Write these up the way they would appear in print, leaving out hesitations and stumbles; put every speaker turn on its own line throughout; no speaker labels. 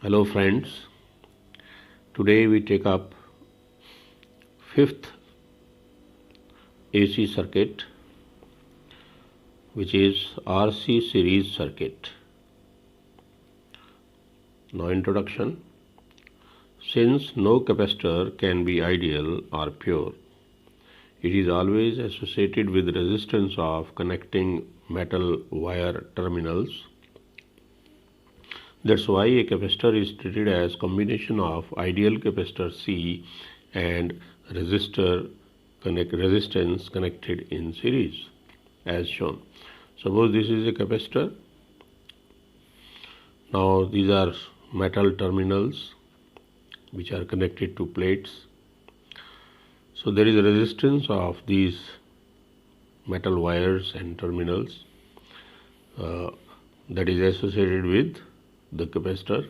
Hello friends, today we take up fifth AC circuit, which is RC series circuit. Now introduction. Since no capacitor can be ideal or pure, it is always associated with resistance of connecting metal wire terminals. That's why a capacitor is treated as combination of ideal capacitor C and resistance connected in series as shown. Suppose this is a capacitor. Now these are metal terminals which are connected to plates. So there is a resistance of these metal wires and terminals that is associated with the capacitor.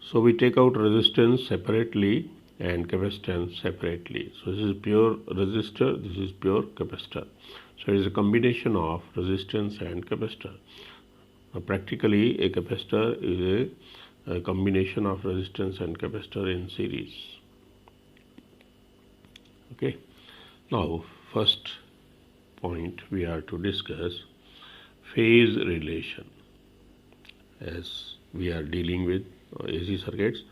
So we take out resistance separately and capacitance separately. So this is pure resistor, this is pure capacitor. So it is a combination of resistance and capacitor. Now practically a capacitor is a combination of resistance and capacitor in series. Okay. Now first point we are to discuss phase relation, as we are dealing with AC circuits.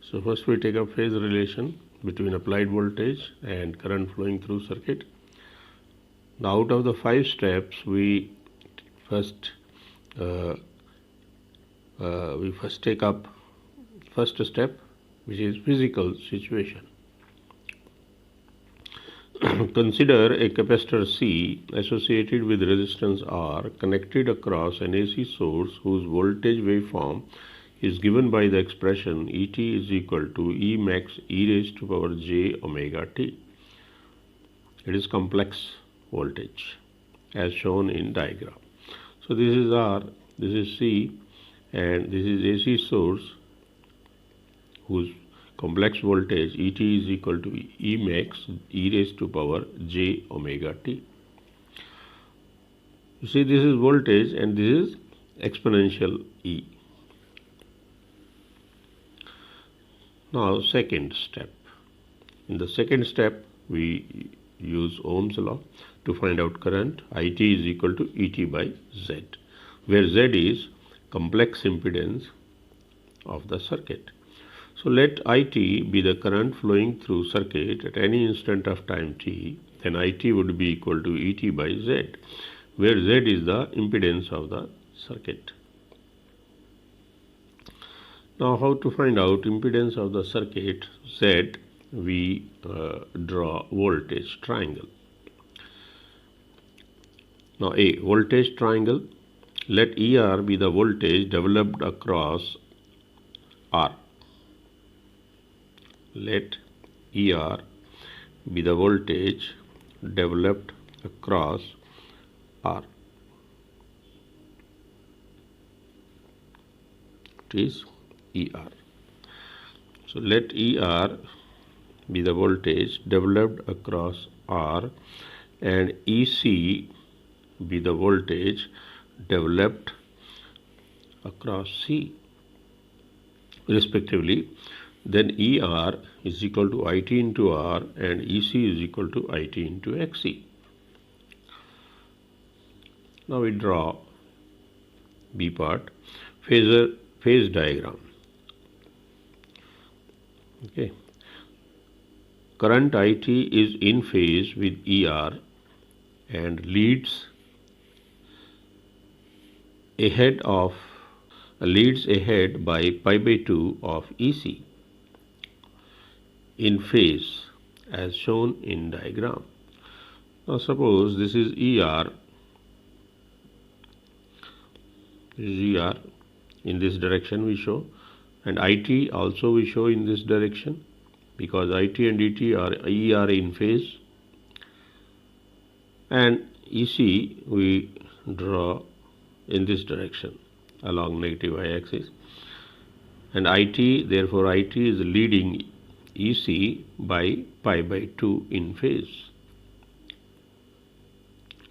So first we take up phase relation between applied voltage and current flowing through circuit. Now out of the 5 steps, we first take up first step, which is physical situation. Consider a capacitor C associated with resistance R connected across an AC source whose voltage waveform is given by the expression Et is equal to E max e raised to power j omega t. It is complex voltage as shown in diagram. So this is R, this is C, and this is AC source whose complex voltage Et is equal to E max e raised to power j omega t. You see, this is voltage and this is exponential E. Now second step. In the second step, we use Ohm's law to find out current. It is equal to Et by Z, where Z is complex impedance of the circuit. So let It be the current flowing through circuit at any instant of time t, then It would be equal to Et by Z, where Z is the impedance of the circuit. Now how to find out impedance of the circuit Z? We draw voltage triangle. Now a voltage triangle, let ER be the voltage developed across R. Let ER be the voltage developed across R. It is ER. So let ER be the voltage developed across R and EC be the voltage developed across C respectively. Then ER is equal to IT into R and EC is equal to IT into XC. Now we draw B part, phase diagram. Okay. Current IT is in phase with ER and leads ahead by pi by 2 of EC in phase as shown in diagram. Now suppose this is ER, in this direction we show, and IT also we show in this direction because IT and ER in phase, and EC we draw in this direction along negative y-axis, and IT, therefore IT is leading EC by pi by 2 in phase,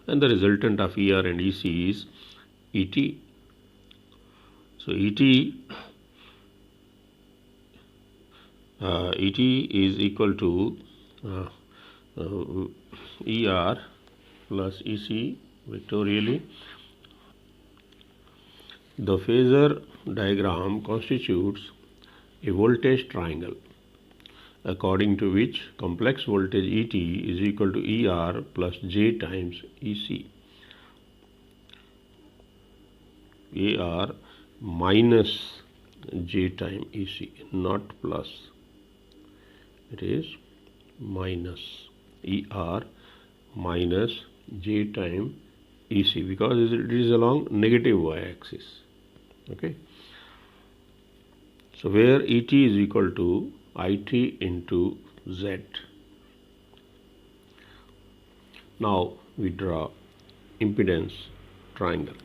and the resultant of ER and EC is ET. So ET Et is equal to Er plus Ec vectorially. The phasor diagram constitutes a voltage triangle, according to which complex voltage Et is equal to Er plus J times Ec. Er minus J times Ec, not plus. It is minus Er minus J times Ec, because it is along negative y-axis. Okay. So where Et is equal to It into Z. Now we draw impedance triangle.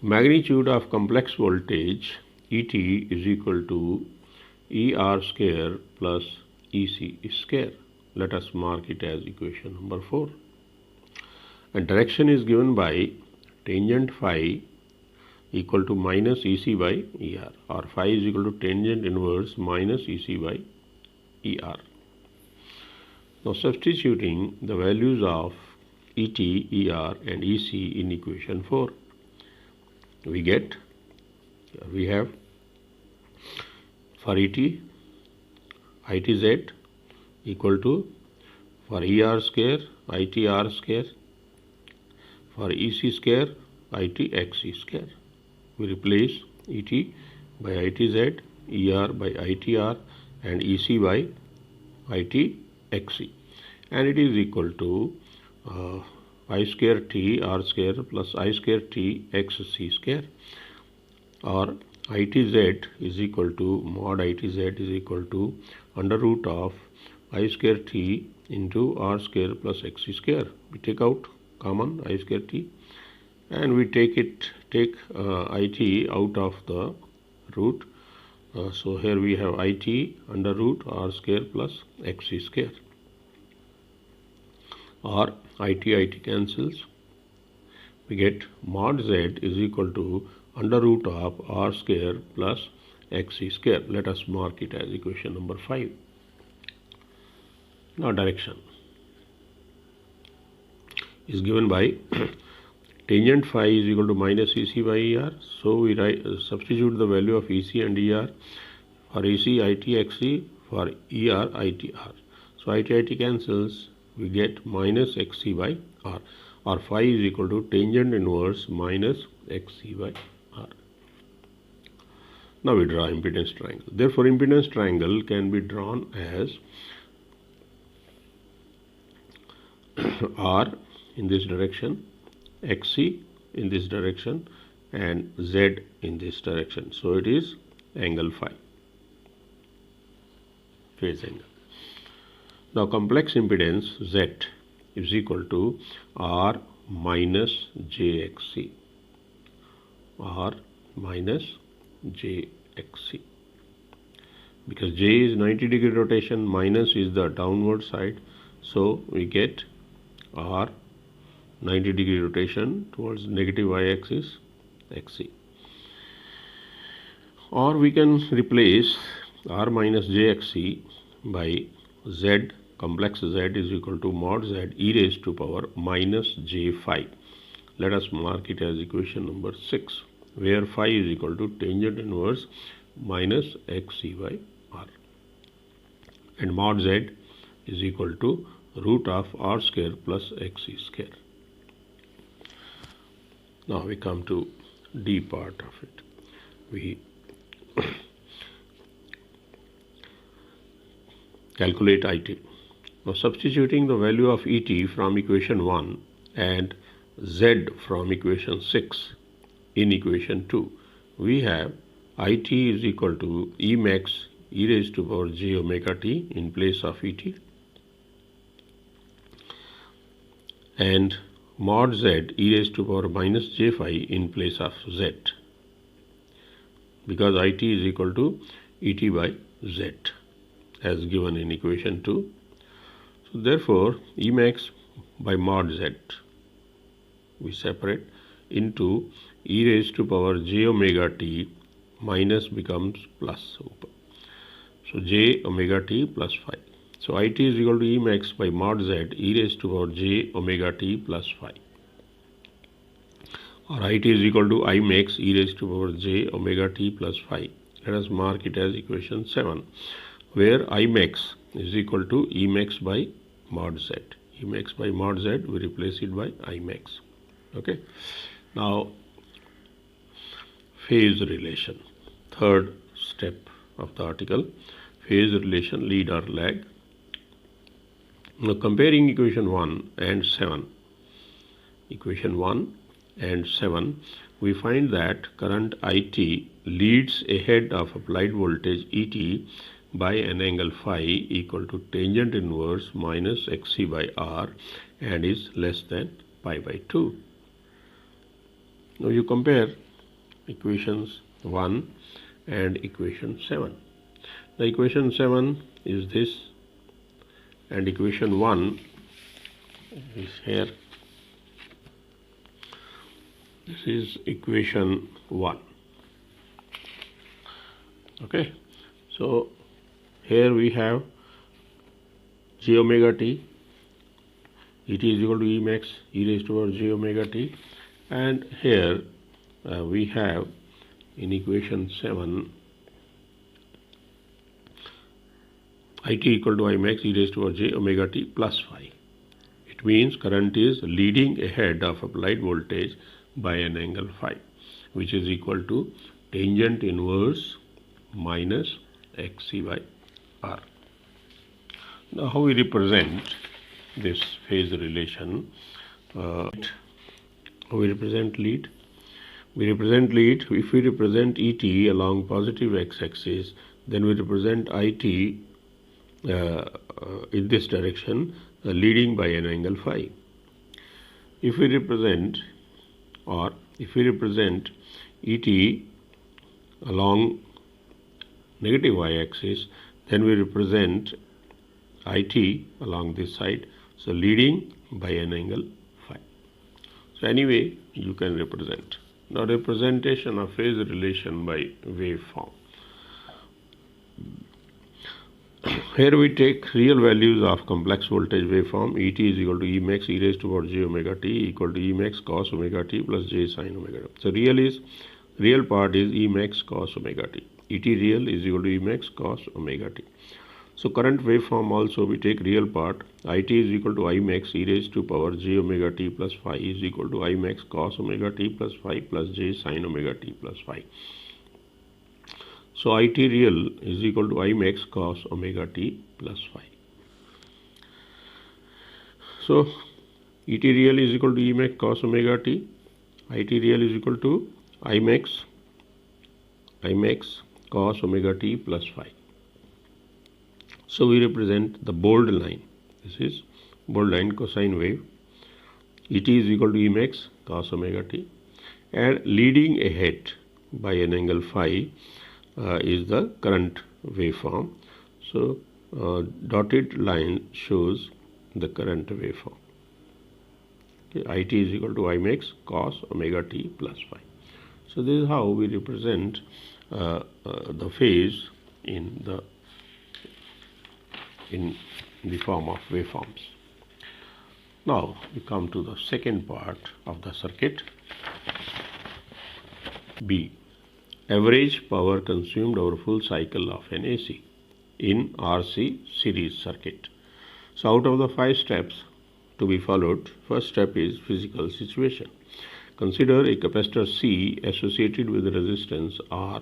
Magnitude of complex voltage Et is equal to Er square plus Ec square. Let us mark it as equation number 4. And direction is given by tangent phi equal to minus Ec by Er, or phi is equal to tangent inverse minus Ec by Er. Now substituting the values of Et, Er and Ec in equation 4, we have for Et, Itz equal to for Er square, Itr square, for Ec square, Itxc square. We replace Et by Itz, Er by Itr and Ec by Itxc, and it is equal to I square T R square plus I square T xc square, or Itz is equal to mod Itz is equal to under root of I square T into R square plus xc square. We take out common I square T and we take It out of the root. So here we have It under root R square plus xc square, or It cancels. We get mod Z is equal to under root of R square plus xc square. Let us mark it as equation number 5. Now direction is given by tangent phi is equal to minus Ec by Er. So we substitute the value of Ec and Er. For Ec, Itxc, for Er, Itr. So It cancels. We get minus xc by R, or phi is equal to tangent inverse minus xc by R. Now we draw impedance triangle. Therefore, impedance triangle can be drawn as R in this direction, xc in this direction, and Z in this direction. So it is angle phi, phase angle. Now complex impedance Z is equal to R minus jxc, R minus jxc, because J is 90-degree rotation, minus is the downward side, so we get R 90-degree rotation towards negative y-axis xc. Or we can replace R minus jxc by Z, complex Z is equal to mod Z e raised to power minus j phi. Let us mark it as equation number 6, where phi is equal to tangent inverse minus xc by R, and mod Z is equal to root of R square plus xc square. Now we come to D part of it. We calculate It. Now substituting the value of Et from equation 1 and Z from equation 6 in equation 2, we have It is equal to E max e raised to power j omega t in place of Et, and mod Z e raised to power minus j phi in place of Z, because It is equal to Et by Z as given in equation 2. So therefore E max by mod Z we separate into e raised to power j omega t minus becomes plus. So j omega t plus phi. So it is equal to E max by mod z e raised to power j omega t plus phi. Or it is equal to I max e raised to power j omega t plus phi. Let us mark it as equation 7, where I max is equal to E max by mod z. E max by mod z, we replace it by I max. Okay. Now, phase relation. Third step of the article, phase relation, lead or lag. Now, comparing equation 1 and 7, we find that current IT leads ahead of applied voltage ET by an angle phi equal to tangent inverse minus XC by R and is less than pi by 2. Now you compare equations 1 and equation 7. The equation 7 is this, and equation 1 is here. This is equation 1. Okay, so here we have j omega t, it is equal to E max e raised to power j omega t, and here we have in equation 7 it equal to I max e raised to power j omega t plus phi. It means current is leading ahead of applied voltage by an angle phi, which is equal to tangent inverse minus XC by R. Now how we represent this phase relation? How we represent lead? We represent lead, if we represent ET along positive x-axis, then we represent IT in this direction, leading by an angle phi. If we represent ET along negative y-axis, then we represent IT along this side, so leading by an angle phi. So anyway, you can represent. Now representation of phase relation by waveform. Here we take real values of complex voltage waveform. ET is equal to E max e raised to power j omega t equal to E max cos omega t plus j sin omega t. So real part is E max cos omega t. ET real is equal to E max cos omega t. So current waveform also we take real part. IT is equal to I max e raised to power j omega t plus phi is equal to I max cos omega t plus phi plus j sin omega t plus phi. So IT real is equal to I max cos omega t plus phi. So ET real is equal to E max cos omega t. IT real is equal to I max cos omega t plus phi. So we represent the bold line. This is bold line cosine wave. ET is equal to E max cos omega t, and leading ahead by an angle phi is the current waveform. So dotted line shows the current waveform. Okay, IT is equal to I max cos omega t plus phi. So this is how we represent the phase in the form of waveforms. Now we come to the second part of the circuit. B. Average power consumed over full cycle of an AC in RC series circuit. So out of the 5 steps to be followed, first step is physical situation. Consider a capacitor C associated with resistance R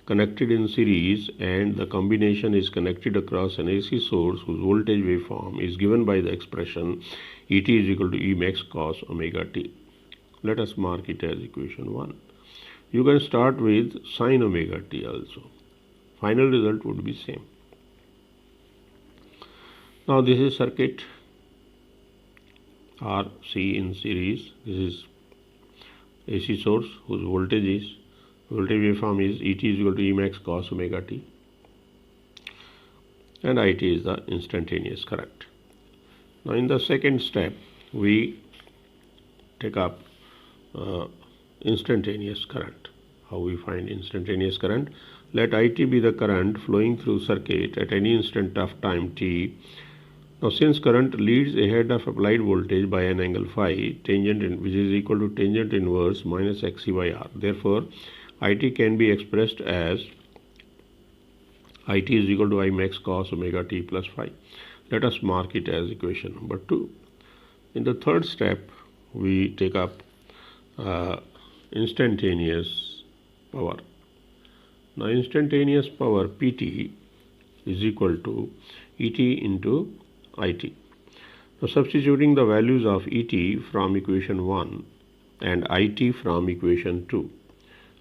connected in series, and the combination is connected across an AC source whose voltage waveform is given by the expression ET is equal to E max cos omega t. Let us mark it as equation 1. You can start with sin omega t also. Final result would be same. Now this is circuit RC in series. This is AC source whose voltage waveform is ET is equal to E max cos omega t, and IT is the instantaneous current. Now in the second step we take up instantaneous current. How we find instantaneous current? Let IT be the current flowing through circuit at any instant of time t. Now, since current leads ahead of applied voltage by an angle phi, which is equal to tangent inverse minus Xc by R. Therefore, IT can be expressed as IT is equal to I max cos omega t plus phi. Let us mark it as equation number 2. In the third step, we take up instantaneous power. Now, instantaneous power PT is equal to ET into IT. Now, substituting the values of ET from equation 1 and IT from equation 2,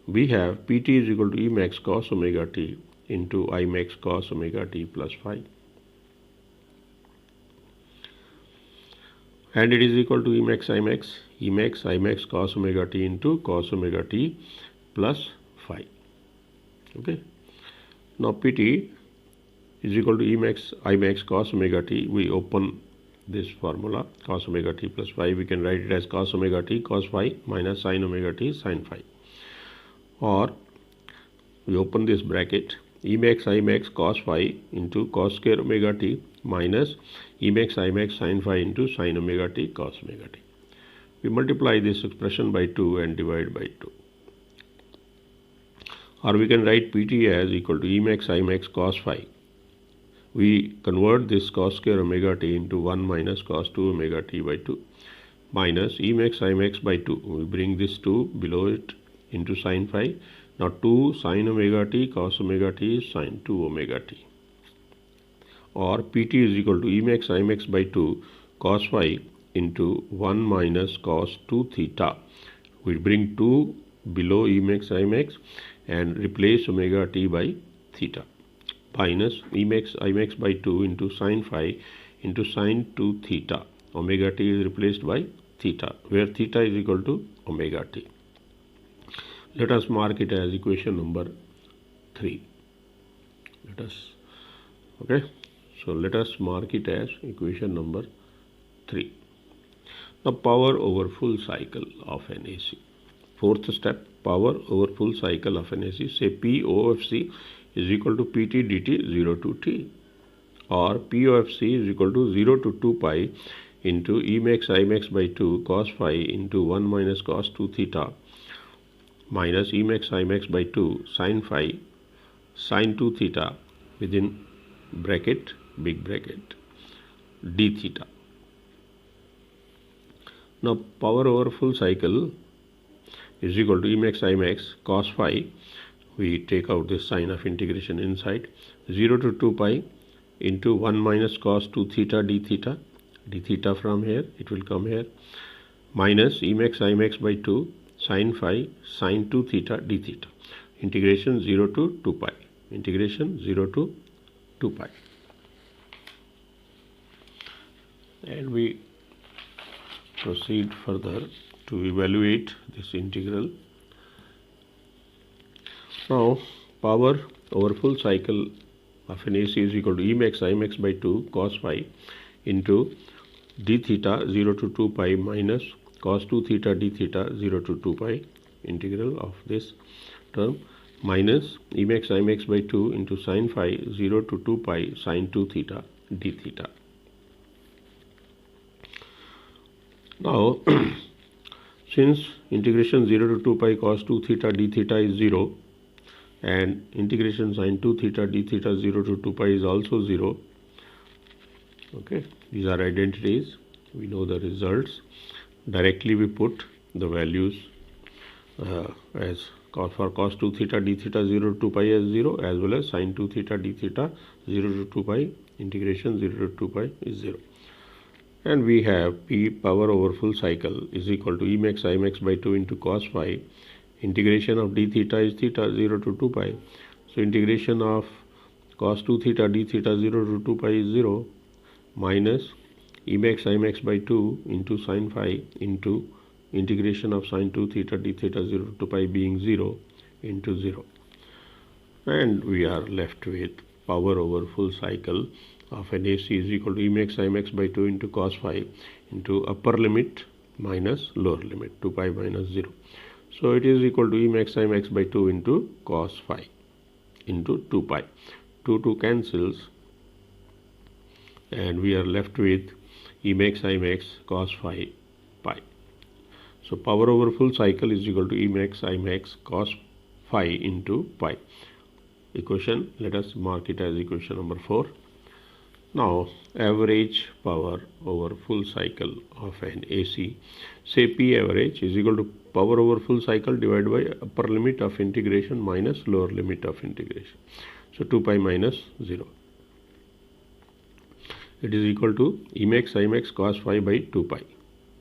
we have PT is equal to E max cos omega t into I max cos omega t plus phi. And it is equal to E max I max cos omega t into cos omega t plus phi. Okay. Now PT is equal to E max I max cos omega t. We open this formula cos omega t plus phi. We can write it as cos omega t cos phi minus sin omega t sin phi. Or we open this bracket E max I max cos phi into cos square omega t minus E max I max sin phi into sin omega t cos omega t. We multiply this expression by 2 and divide by 2. Or we can write PT as equal to E max I max cos phi. We convert this cos square omega t into 1 minus cos 2 omega t by 2 minus E max I max by 2. We bring this 2 below it into sin phi. Now 2 sin omega t cos omega t is sin 2 omega t. Or PT is equal to E max I max by 2 cos phi into 1 minus cos 2 theta. We bring 2 below E max I max and replace omega t by theta minus E max I max by 2 into sin phi into sin 2 theta. Omega t is replaced by theta, where theta is equal to omega t. Let us mark it as equation number 3. Let us mark it as equation number 3. Now, power over full cycle of an AC. Fourth step, power over full cycle of an AC. Say P O of C is equal to PT dt 0 to T, or P of C is equal to 0 to 2 pi into E max I max by 2 cos phi into 1 minus cos 2 theta minus E max I max by 2 sin phi sin 2 theta within bracket, big bracket, d theta. Now, power over full cycle is equal to E max I max cos phi. We take out this sign of integration inside, 0 to 2 pi into 1 minus cos 2 theta d theta from here, it will come here, minus E max I max by 2 sin phi sin 2 theta d theta, integration 0 to 2 pi, integration 0 to 2 pi. And we proceed further to evaluate this integral. Now, power over full cycle of an AC is equal to E max I max by 2 cos phi into d theta 0 to 2 pi minus cos 2 theta d theta 0 to 2 pi, integral of this term, minus E max I max by 2 into sin phi 0 to 2 pi sin 2 theta d theta. Now, since integration 0 to 2 pi cos 2 theta d theta is 0 and integration sin 2 theta d theta 0 to 2 pi is also 0, okay, these are identities, we know the results. Directly we put the values as for cos 2 theta d theta 0 to 2 pi as 0, as well as sin 2 theta d theta 0 to 2 pi, integration 0 to 2 pi is 0. And we have P power over full cycle is equal to E max I max by 2 into cos phi, integration of d theta is theta 0 to 2 pi. So, integration of cos 2 theta d theta 0 to 2 pi is 0 minus E max I max by 2 into sin phi into integration of sin 2 theta d theta 0 to 2 pi being 0 into 0. And we are left with power over full cycle of an AC is equal to E max I max by 2 into cos phi into upper limit minus lower limit 2 pi minus 0. So it is equal to E max I max by 2 into cos phi into 2 pi. 2 cancels, and we are left with E max I max cos phi pi. So power over full cycle is equal to E max I max cos phi into pi. Equation, let us mark it as equation number 4. Now average power over full cycle of an AC, say P average is equal to power over full cycle divided by upper limit of integration minus lower limit of integration. So 2 pi minus 0. It is equal to E max I max cos phi by 2 pi.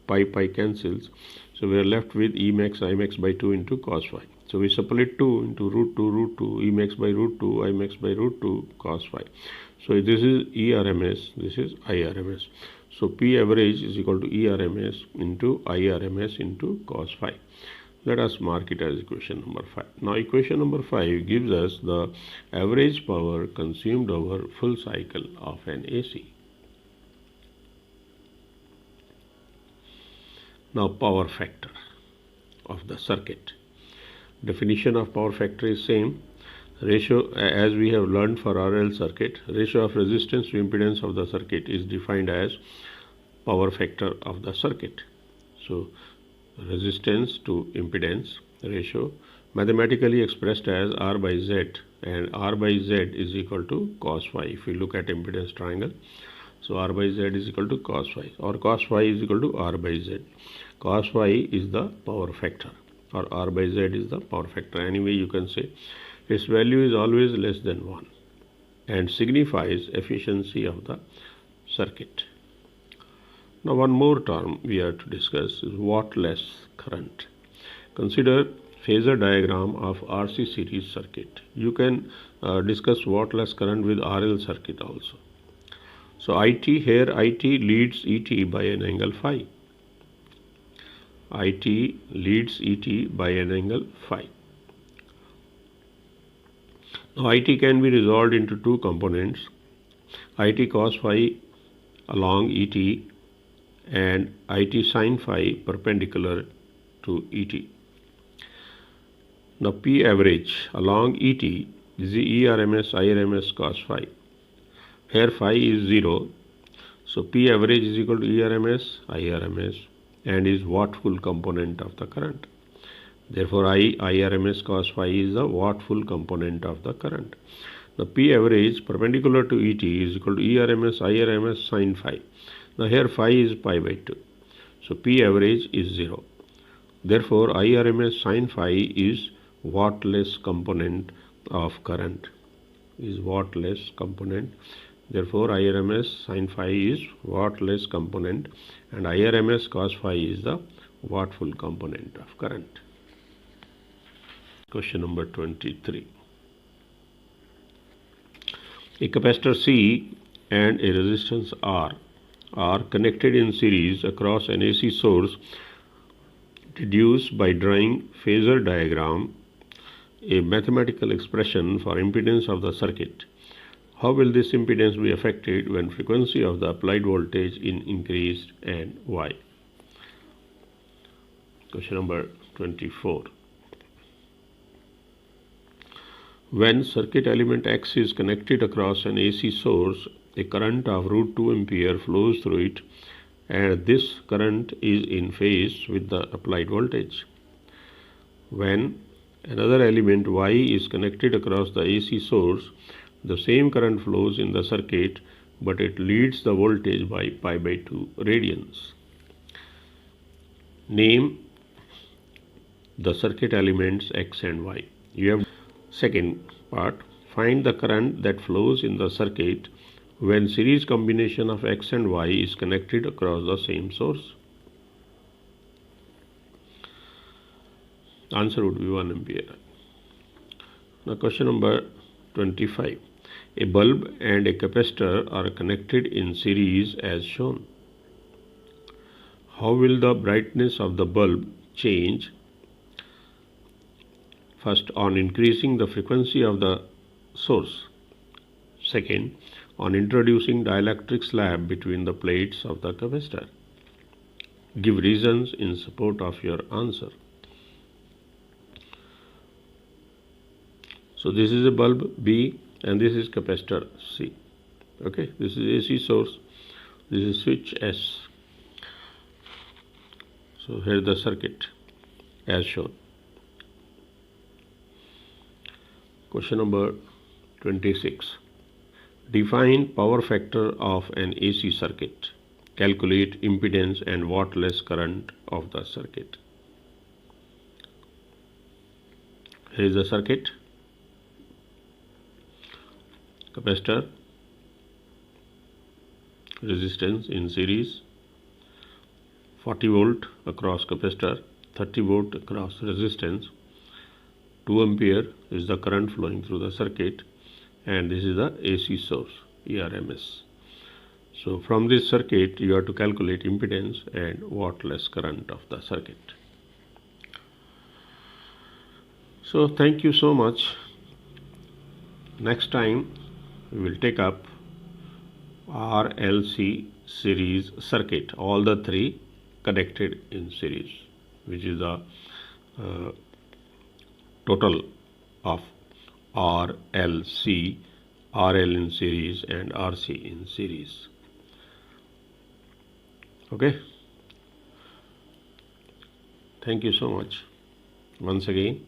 Pi cancels. So we are left with E max I max by 2 into cos phi. So we split 2 into root 2, E max by root 2, I max by root 2 cos phi. So this is ERMS, this is IRMS. So P average is equal to ERMS into IRMS into cos phi. Let us mark it as equation number 5. Now equation number 5 gives us the average power consumed over full cycle of an AC. Now power factor of the circuit. Definition of power factor is same. Ratio, as we have learned for RL circuit, ratio of resistance to impedance of the circuit is defined as power factor of the circuit. So resistance to impedance ratio mathematically expressed as R by Z, and R by Z is equal to cos phi. If we look at impedance triangle, so R by Z is equal to cos phi, or cos phi is equal to R by Z. Cos phi is the power factor, or R by Z is the power factor. Anyway, you can say its value is always less than 1 and signifies efficiency of the circuit. Now one more term we are to discuss is wattless current. Consider phasor diagram of RC series circuit. You can discuss wattless current with RL circuit also. So IT, here IT leads ET by an angle phi. IT leads ET by an angle phi. Now IT can be resolved into two components, IT cos phi along ET and IT sin phi perpendicular to ET. Now P average along ET is the ERMS IRMS cos phi. Here phi is 0, so P average is equal to ERMS IRMS and is watt full component of the current. Therefore IRMS cos phi is the watt full component of the current. The P average perpendicular to ET is equal to ERMS IRMS sin phi. Now here phi is pi by 2. So P average is 0. Therefore IRMS sin phi is wattless component of current. Is wattless component. Therefore IRMS sin phi is wattless component and IRMS cos phi is the watt full component of current. Question number 23. A capacitor C and a resistance R are connected in series across an AC source. Deduce by drawing phasor diagram a mathematical expression for impedance of the circuit. How will this impedance be affected when frequency of the applied voltage is increased, and why? Question number 24. When circuit element X is connected across an AC source, a current of root 2 ampere flows through it, and this current is in phase with the applied voltage. When another element Y is connected across the AC source, the same current flows in the circuit, but it leads the voltage by pi by 2 radians. Name the circuit elements X and Y. You have second part, find the current that flows in the circuit when series combination of X and Y is connected across the same source. Answer would be 1 ampere. Now question number 25. A bulb and a capacitor are connected in series as shown. How will the brightness of the bulb change? First, on increasing the frequency of the source. Second, on introducing dielectric slab between the plates of the capacitor. Give reasons in support of your answer. So this is a bulb B and this is capacitor C. Okay, this is AC source, this is switch S. So here the circuit as shown. Question number 26. Define power factor of an AC circuit. Calculate impedance and wattless current of the circuit. Here is the circuit. Capacitor, resistance in series, 40 volt across capacitor, 30 volt across resistance, 2 ampere is the current flowing through the circuit, and this is the AC source, ERMS. So from this circuit you have to calculate impedance and wattless current of the circuit. So thank you so much. Next time we will take up RLC series circuit, all the three connected in series, which is the total of RLC, RL in series and RC in series. Okay, thank you so much once again.